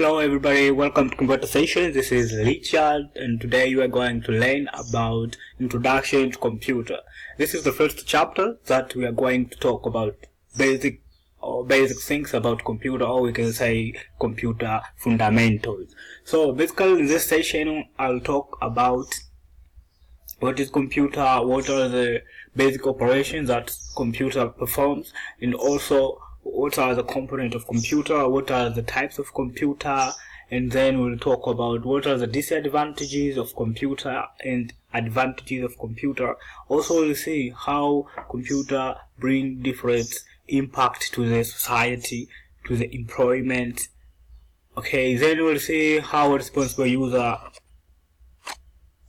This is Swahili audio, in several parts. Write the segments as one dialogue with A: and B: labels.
A: Hello everybody, welcome to Kimbweta session. This is Richard and today you are going to learn about introduction to computer. This is the first chapter that we are going to talk about basic things about computer, or we can say computer fundamentals. So basically in this session I'll talk about what is computer, what are the basic operations that computer performs, and also what are the components of computer, what are the types of computer, and then we'll talk about what are the disadvantages of computer and advantages of computer. Also we'll see how computer bring different impact to the society, to the employment. Okay, then we'll see how a responsible user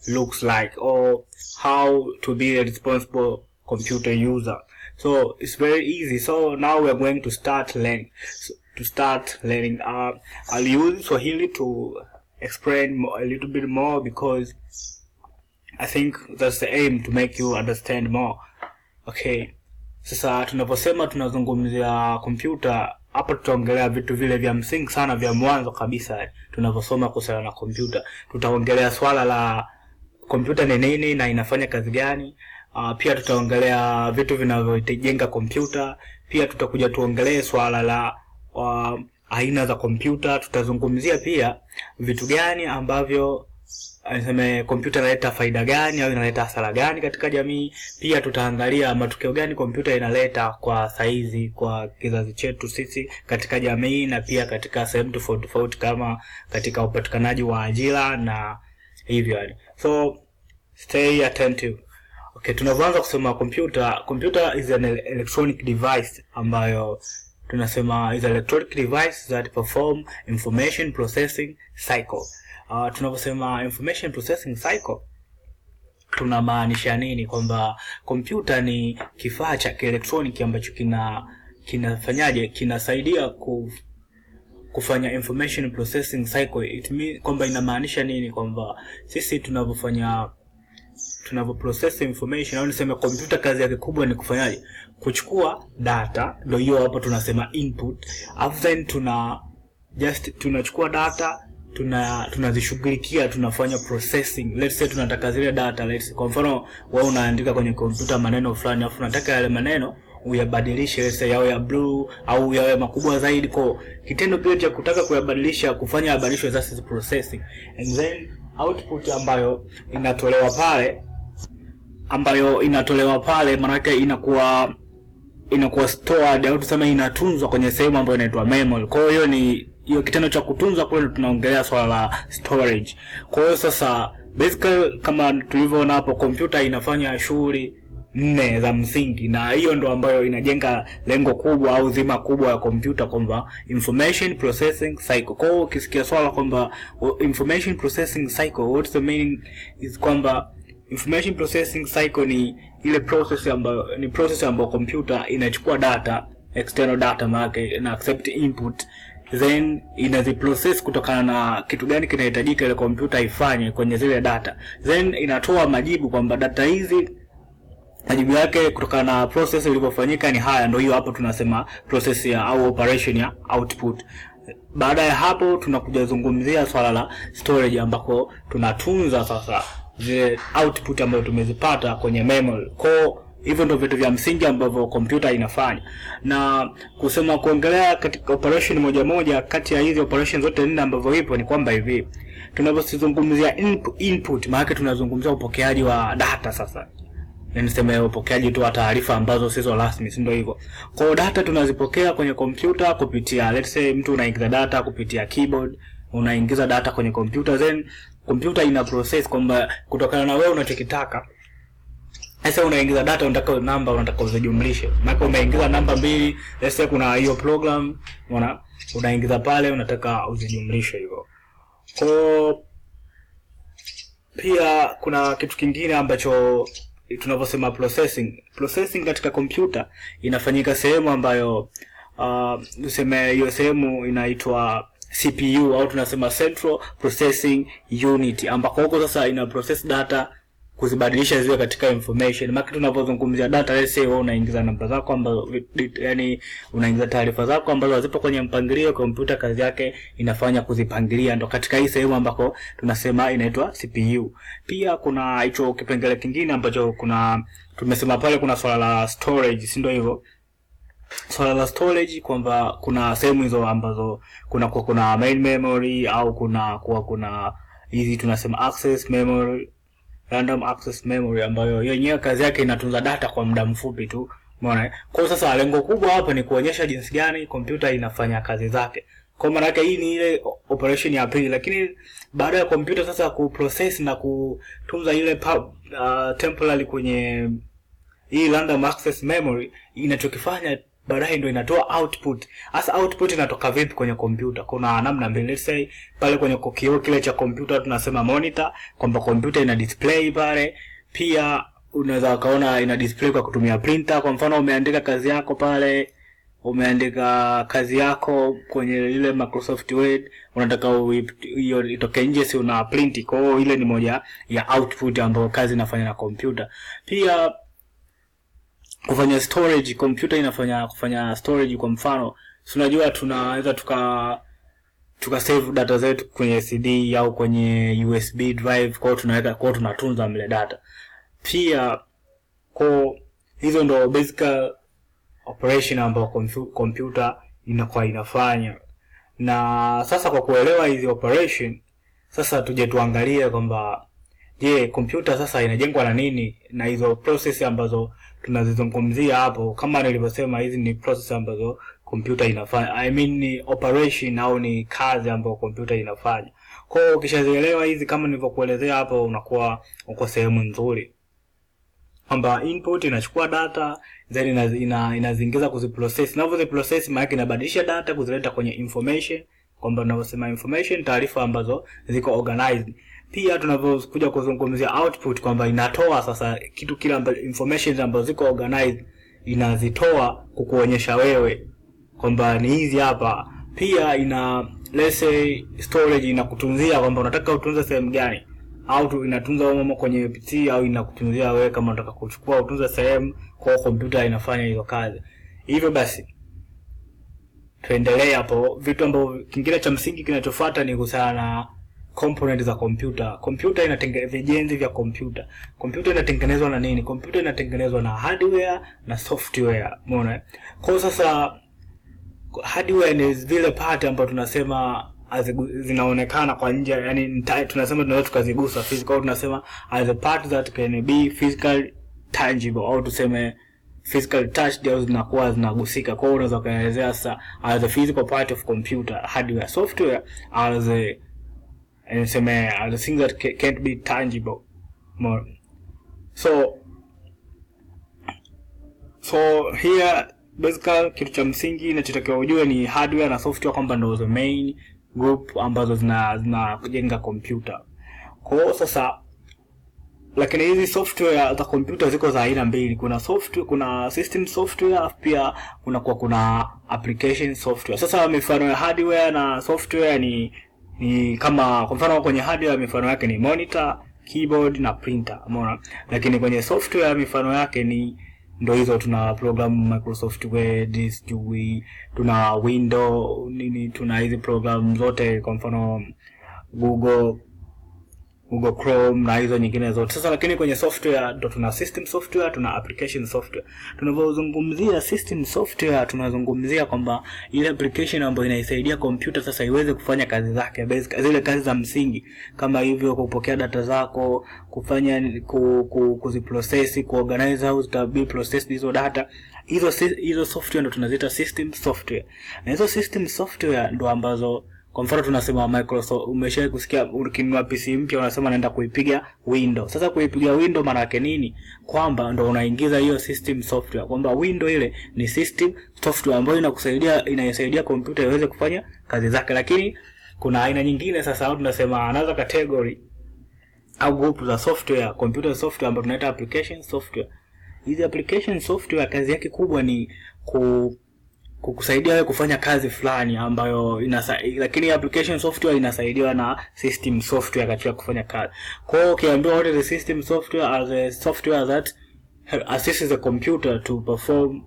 A: looks like, or how to be a responsible computer user. So it's very easy. So now we are going to start learning. I'll use Swahili to explain a little bit more because I think that's the aim, to make you understand more. Okay, sasa tunaposema tunazungumzia computer, hapa tutaongelea vitu vile vya msingi sana vya mwanzo kabisa. Tunaposoma kuhusiana na computer, tutaongelea swala la computer ni nini na inafanya kazi gani. Pia tutaongelea vitu vinavyojenga computer. Pia tutakuja tuongelee swala la aina za computer. Tutazungumzia pia vitu gani ambavyo computer inaleta faida gani au inaleta hasara gani katika jamii. Pia tutaangalia matokeo gani computer inaleta kwa saizi, kwa kizazi chetu sisi katika jamii, na pia katika sehemu tofauti kama katika upatikanaji wa ajira na hivyo yani. So stay attentive. Okay, tunaanza kusema computer is an electronic device ambayo tunasema is an electronic device that perform information processing cycle. Tunaposema information processing cycle tunamaanisha nini? Kwamba computer ni kifaa cha kielektroniki ambacho kinasaidia kufanya information processing cycle. It means kwamba inamaanisha nini? Kwamba sisi tunavyoprocess information, au niseme computer kazi yake kubwa ni kufanyaje? Kuchukua data, ndio hiyo hapo tunasema input. After then tunachukua data, tunazishughulikia, tunafanya processing. Let's say tunataka zile data, kwa mfano wewe unaandika kwenye computer maneno fulani, afu unataka yale maneno uyabadilishe, let's say yawe ya blue au yawe makubwa zaidi. Kwa kitendo kile cha kutaka kuyabadilisha, kufanya badilisho, that's processing. And then output ambayo inatolewa pale maana yake inakuwa stored, au tuseme inatunzwa kwenye sehemu ambayo inaitwa memory. Kwa hiyo hiyo kitendo cha kutunzwa kule tunaongelea swala la storage. Kwa hiyo sasa basically kama tulivyoona hapo, computer inafanya shughuli 4 za msingi, na hiyo ndo ambayo inajenga lengo kubwa au dhima kubwa ya computer, kwamba information processing cycle. Kwa hiyo ukisikia swala kwamba information processing cycle, what's the meaning is kwamba information processing cycle ni ile process ambayo computer inachukua data, external data maana na accept input, then inaziprocess kutokana na kitu gani kinahitajika ile computer ifanye kwenye zile data, then inatoa majibu kwamba data hizi majibu yake kutokana na process iliyofanyika ni haya. Ndio hiyo hapo tunasema process au operation ya output. Baada ya hapo tunakuja zungumzia swala la storage, ambako tunatunza sasa zile output ambazo tumezipata kwenye memory. Kwa hivyo ndio vitu vya msingi ambavyo computer inafanya. Na kuongelea katika operation moja kati ya hizi operation zote 4 ambazo ipo, ni kwamba hivi tunapozungumzia input maana tunazungumzia upokeaji wa data. Sasa niseme upokeaji tu wa taarifa ambazo sizo rasmi, si ndio hivyo? Kwa data tunazipokea kwenye computer kupitia, let's say mtu unaingiza data kupitia keyboard, unaingiza data kwenye computer, then computer ina process kwamba kutokana na wewe unachokitaka. Sasa unaingiza data, unataka namba, unataka uzijumlishe. Maana umeingiza namba 2, let's say kuna hiyo program unaingiza pale, unataka uzijumlishe hivyo. Kwa pia kuna kitu kingine ambacho tunavyosema processing katika computer inafanyika sehemu ambayo tuseme hiyo sehemu inaitwa CPU, au tunasema central processing unit, ambako huko sasa ina process data kuzibadilisha ziwe katika information. Maana tunapozungumzia data, let's say wewe unaingiza namba zako ambazo, yani unaingiza taarifa zako ambazo hazipo kwenye mpangilio, kompyuta kazi yake inafanya kuzipangilia, ndo katika hii sehemu ambako tunasema inaitwa CPU. Pia kuna hicho kipengele kingine ambacho tumesema pale, kuna swala la storage, si ndio hivyo? Swala la storage kwamba kuna sehemu hizo ambazo kuna main memory au kuna hizi tunasema access memory, random access memory, ambayo yenyewe kazi yake inatunza data kwa muda mfupi tu. Umeona? Kwa sasa lengo kubwa hapa ni kuonyesha jinsi gani kompyuta inafanya kazi zake. Kwa maana yake hii ni ile operation ya pili, lakini baada ya kompyuta sasa kuprocess na kutunza ile temporary kwenye hii random access memory, inachokifanya baadaye ndio inatoa output. Hasa output inatoka vipi kwenye kompyuta? Kuna namna mbili. Let's say pale kwenye kioo kile cha kompyuta tunasema monitor, kwamba kompyuta ina display pale. Pia unaweza kaona ina display kwa kutumia printer. Kwa mfano umeandika kazi yako pale, umeandika kazi yako kwenye ile Microsoft Word, unataka hiyo itoke nje, si una print. Kwa hiyo ile ni moja ya output ambayo kazi inafanya na kompyuta. Pia kufanya storage, kompyuta kufanya storage. Kwa mfano tunajua tunaweza tuka save data zetu kwenye CD au kwenye USB drive, kwa hiyo tunatunza mle data. Pia kwa hizo ndo basic operation ambayo kompyuta inakuwa inafanya. Na sasa kwa kuelewa hizi operation, sasa tuje tuangalie kwamba je, kompyuta sasa inajengwa na nini, na hizo process ambazo tunazizungumzia hapo. Kama nilivyosema, hizi ni process ambazo kompyuta inafanya, ni operation au ni kazi ambayo kompyuta inafanya. Kwa hiyo ukishazielewa hizi kama nilivyokuelezea hapo, unakuwa uko sehemu nzuri, kwamba input inachukua data then inaziingiza kuziprocess. Na kuziprocess maana yake inabadilisha data kuzileta kwenye information, kwamba tunavyosema information, taarifa ambazo ziko organized. Pia tunavyokuja kuzungumzia output, kwamba inatoa sasa kitu kile ambacho information ambazo ziko organized inazitoa kukuonyesha wewe kwamba ni hizi hapa. Pia let's say storage inakutunzia kwamba unataka utunze sehemu gani, au inatunza humo kwenye PC, au inakutunzia wewe kama unataka kuchukua utunze sehemu. Kwa kompyuta inafanya hizo kazi. Hivyo basi tuendelee hapo. Vitu ambavyo kingine cha msingi kinachofuata ni kuhusiana na component za kompyuta. Kompyuta inatengeneza vijenzi vya kompyuta. Kompyuta inatengenezwa na nini? Kompyuta inatengenezwa na hardware na software. Umeona? Kwa sasa hardware ni zile part ambazo tunasema zinaonekana kwa nje, yani tunasema tunaweza tukazigusa physical, tunasema as a part that can be physical tangible, au tuseme physical touched, au zinakuwa zinagusika. Kwa hiyo unaweza kaelezea sasa as a physical part of computer, hardware, software as a thing that can't be tangible more. So here basically kitu cha msingi ninachotakiwa ujue ni hardware na software, kwamba ndio the main group ambazo zinajenga computer. Kwa hiyo sasa, lakini hizi software za computer ziko za aina mbili. Kuna system software, pia kuna application software. Sasa mifano ya hardware na software ni kama kwa mfano kwenye hardware mifano yake ni monitor, keyboard na printer, umeona. Lakini kwenye software mifano yake ndio hizo, tuna program Microsoft Word, tuna Windows, tuna hizi program zote, kwa mfano Google Chrome na hizo nyingine zote. Sasa lakini kwenye software ndo tuna system software, tuna application software. Tunapozungumzia system software, tunazungumzia kwamba ile application ambayo inaisaidia kompyuta sasa iweze kufanya kazi zake basic, zile kazi za msingi kama hivyo kupokea data zako, kufanya kuziprocess, kuorganize au zitabe process hizo data. Hizo software ndo tunaziita system software. Na hizo system software ndo ambazo, kwa mfano tunasema Microsoft, umeshawahi kusikia ukinunua PC mpya unasema naenda kuipiga Windows. Sasa kuipiga Windows maana yake nini? Kwamba ndo unaingiza hiyo system software, kwamba Windows ile ni system software ambayo inasaidia kompyuta iweze kufanya kazi zake. Lakini kuna aina nyingine sasa, au tunasema another category au group za software, computer software, ambayo tunaita application software. Hizi application software kazi yake kubwa ni kukusaidia wewe kufanya kazi fulani ambayo lakini application software inasaidiwa na system software katika kufanya kazi. Kwa hiyo ukiambiwa what is the system software, as a software that assists the computer to perform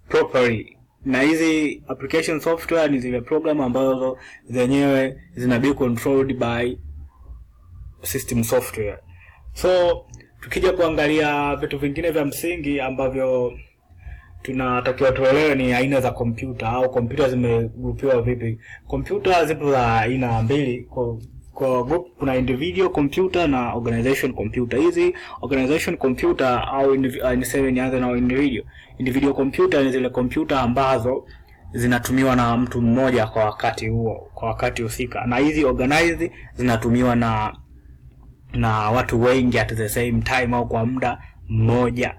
A: properly. Na hizi application software ni zile program ambazo zenyewe zina be controlled by system software. So tukija kuangalia vitu vingine vya msingi ambavyo tunatakiwa tuelewe ni aina za kompyuta au kompyuta zimegrupiwa vipi. Kompyuta zipo za aina mbili, kwa group kuna individual computer na organization computer. Hizi organization computer au niseme nianze na individual computer ni zile kompyuta ambazo zinatumiwa na mtu mmoja kwa wakati huo, kwa wakati husika, na hizi organized zinatumiwa na watu wengi at the same time au kwa muda mmoja.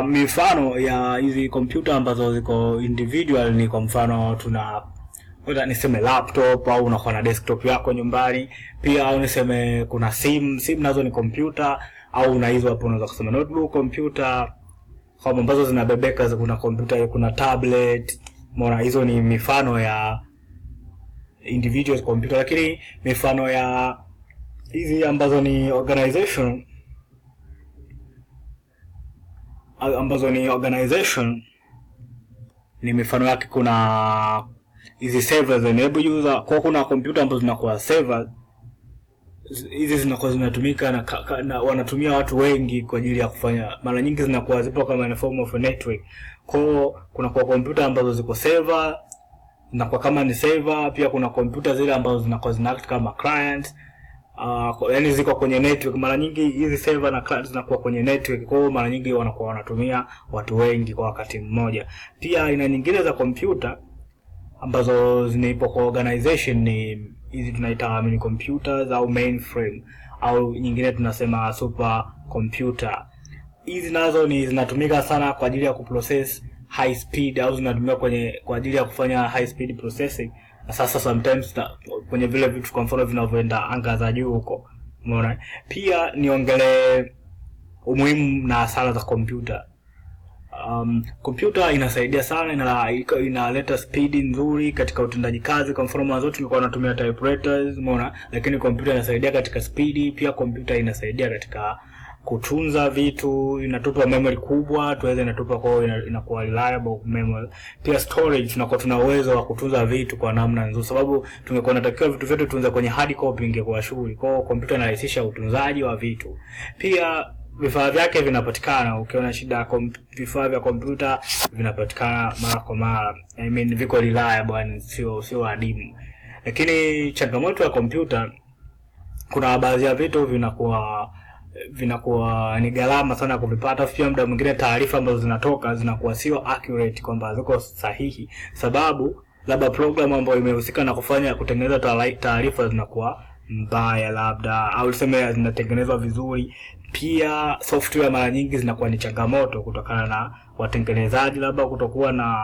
A: Mifano ya hizi kompyuta ambazo ziko individual ni kwa mfano niseme laptop, au unakuwa na desktop yako nyumbani. Pia au niseme kuna simu nazo ni kompyuta, au una hizo hapo unaweza kusema notebook computer, kama ambazo zinabebeka. Kuna kompyuta, kuna tablet. Mbona hizo ni mifano ya individual computer. Lakini mifano ya hizi ambazo ni organization ni mifano yake, kuna hizi servers enable user. Kwa kuna kompyuta ambazo zinakuwa server, hizi zinakuwa zinatumika na wanatumia watu wengi kwa ajili ya kufanya, mara nyingi zinakuwa zipo kama in form of a network. Kwa kuna kwa kompyuta ambazo ziko server na kwa kama ni server. Pia kuna kompyuta zile ambazo zinakuwa zinact kama client, yani ziko kwenye network. Mara nyingi hizi server na client zinakuwa kwenye network, kwa hiyo mara nyingi wanakuwa wanatumia watu wengi kwa wakati mmoja. Pia aina nyingine za kompyuta ambazo zinaipo kwa organization ni hizi tunaita mini computers au mainframe, au nyingine tunasema super computer. Hizi nazo ni zinatumika sana kwa ajili ya kuprocess high speed, au zinatumika kwa ajili ya kufanya high speed processing. Sasa sometimes kwenye vile vitu kwa mfano vinavyoenda anga za juu huko, umeona. Pia niongelee umuhimu na hasara za kompyuta. Kompyuta inasaidia sana, inaleta speed nzuri katika utendaji kazi. Kwa mfano mwanzo tulikuwa tunatumia typewriters, umeona, lakini kompyuta inasaidia katika speed. Pia kompyuta inasaidia katika kutunza vitu, inatupa memory kubwa, inatupa kwa inakuwa reliable memory. Pia storage, tunakuwa tuna uwezo wa kutunza vitu kwa namna nzuri, sababu tungekuwa tunatakiwa vitu vyetu tunze kwenye hard copy ingekuwa shughuli. Kwa hiyo kompyuta inarahisisha utunzaji wa vitu. Pia vifaa vyake vinapatikana, ukiona shida vifaa vya kompyuta vinapatikana mara kwa mara, I mean viko reliable and sio adimu. Lakini changamoto ya kompyuta, kuna baadhi ya vitu vinakuwa ni gharama sana kuvipata. Pia muda mwingine taarifa ambazo zinatoka zinakuwa sio accurate, kwamba ziko sahihi, sababu labda program ambayo imehusika na kutengeneza taarifa zinakuwa mbaya labda, au tuseme zinatengenezwa vizuri. Pia software mara nyingi zinakuwa ni changamoto kutokana na watengenezaji, labda kutokuwa na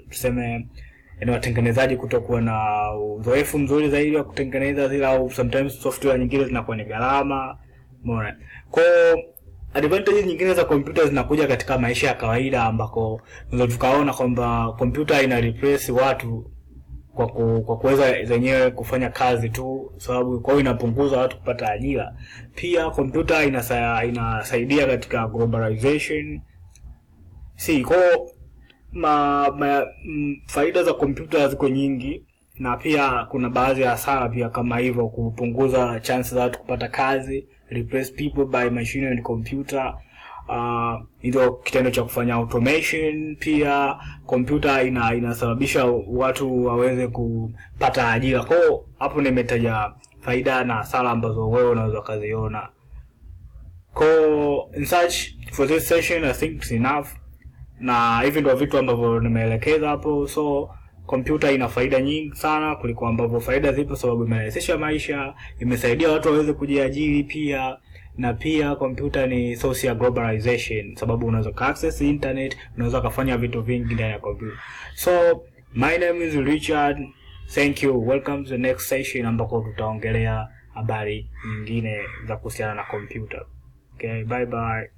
A: tuseme watengenezaji kutokuwa na uzoefu mzuri zaidi wa kutengeneza zile, au sometimes software nyingine zinakuwa ni gharama, umeona. Kwa advantage nyingine za kompyuta zinakuja katika maisha ya kawaida, ambako tunaweza tukaona kwamba kompyuta ina replace watu kwa kuweza zenyewe kufanya kazi tu, sababu kwa hiyo inapunguza watu kupata ajira. Pia kompyuta inasaidia katika globalization. Faida za kompyuta ziko nyingi, na pia kuna baadhi ya hasara pia, kama hivyo kupunguza chances za watu kupata kazi, replace people by machine and computer. Ndio kitendo cha kufanya automation. Pia kompyuta inasababisha watu waweze kupata ajira. Kwa hiyo hapo nimetaja faida na hasara ambazo wewe unaweza kuziona. Kwa in search for this session, I think it's enough, na hivi ndio vitu ambavyo nimeelekeza hapo. So kompyuta ina faida nyingi sana kuliko ambavyo faida zipo, sababu imerahisisha maisha, imesaidia watu waweze kujiajiri pia. Na pia kompyuta ni source ya globalization, sababu unaweza access internet, unaweza kufanya vitu vingi ndani ya kompyuta. So my name is Richard, thank you, welcome to the next session ambako tutaongelea habari nyingine za kuhusiana na kompyuta. Okay, bye bye.